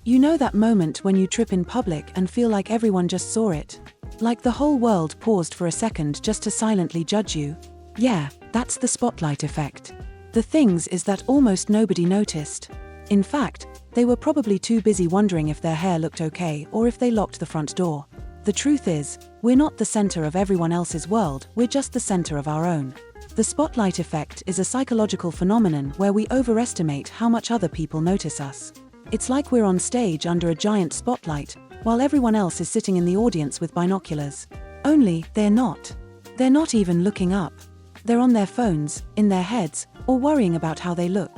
You know that moment when you trip in public and feel like everyone just saw it? Like the whole world paused for a second just to silently judge you? Yeah, that's the spotlight effect. The thing is that almost nobody noticed. In fact, they were probably too busy wondering if their hair looked okay or if they locked the front door. The truth is, we're not the center of everyone else's world, we're just the center of our own. The spotlight effect is a psychological phenomenon where we overestimate how much other people notice us. It's like we're on stage under a giant spotlight, while everyone else is sitting in the audience with binoculars. Only, they're not. They're not even looking up. They're on their phones, in their heads, or worrying about how they look.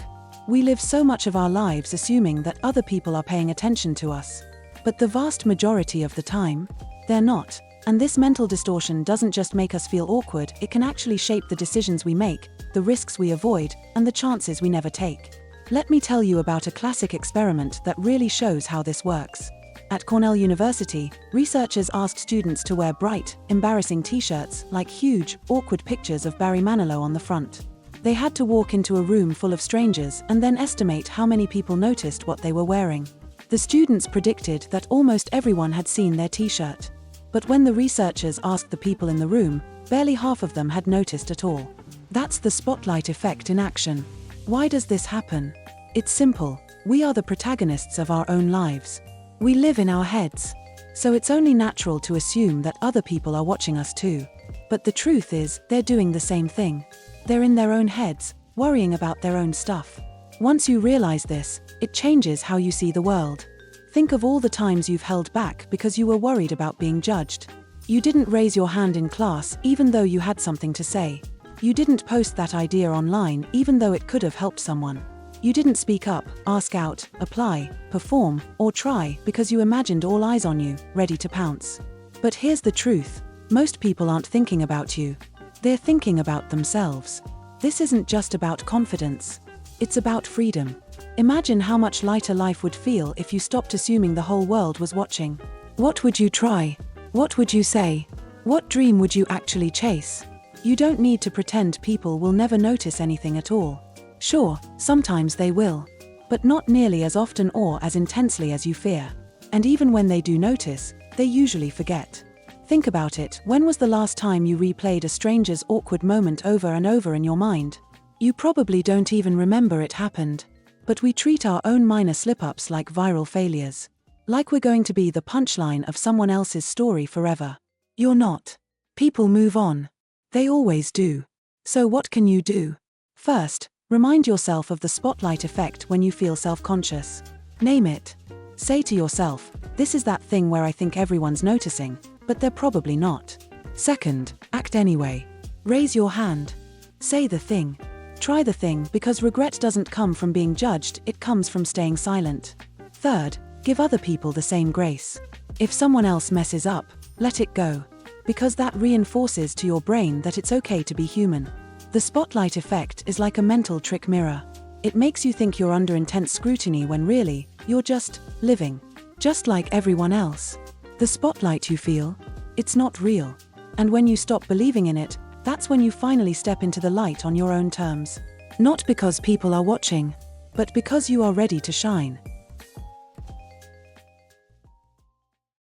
We live so much of our lives assuming that other people are paying attention to us. But the vast majority of the time, they're not. And this mental distortion doesn't just make us feel awkward, it can actually shape the decisions we make, the risks we avoid, and the chances we never take. Let me tell you about a classic experiment that really shows how this works. At Cornell University, researchers asked students to wear bright, embarrassing t-shirts like huge, awkward pictures of Barry Manilow on the front. They had to walk into a room full of strangers and then estimate how many people noticed what they were wearing. The students predicted that almost everyone had seen their t-shirt. But when the researchers asked the people in the room, barely half of them had noticed at all. That's the spotlight effect in action. Why does this happen? It's simple. We are the protagonists of our own lives. We live in our heads. So it's only natural to assume that other people are watching us too. But the truth is, they're doing the same thing. They're in their own heads, worrying about their own stuff. Once you realize this, it changes how you see the world. Think of all the times you've held back because you were worried about being judged. You didn't raise your hand in class even though you had something to say. You didn't post that idea online even though it could have helped someone. You didn't speak up, ask out, apply, perform, or try because you imagined all eyes on you, ready to pounce. But here's the truth. Most people aren't thinking about you. They're thinking about themselves. This isn't just about confidence. It's about freedom. Imagine how much lighter life would feel if you stopped assuming the whole world was watching. What would you try? What would you say? What dream would you actually chase? You don't need to pretend people will never notice anything at all. Sure, sometimes they will. But not nearly as often or as intensely as you fear. And even when they do notice, they usually forget. Think about it, when was the last time you replayed a stranger's awkward moment over and over in your mind? You probably don't even remember it happened. But we treat our own minor slip-ups like viral failures. Like we're going to be the punchline of someone else's story forever. You're not. People move on. They always do. So what can you do? First, remind yourself of the spotlight effect when you feel self-conscious. Name it. Say to yourself, this is that thing where I think everyone's noticing, but they're probably not. Second, act anyway. Raise your hand. Say the thing. Try the thing because regret doesn't come from being judged, it comes from staying silent. Third, give other people the same grace. If someone else messes up, let it go. Because that reinforces to your brain that it's okay to be human. The spotlight effect is like a mental trick mirror. It makes you think you're under intense scrutiny when really, you're just living. Just like everyone else. The spotlight you feel, it's not real. And when you stop believing in it, that's when you finally step into the light on your own terms. Not because people are watching, but because you are ready to shine.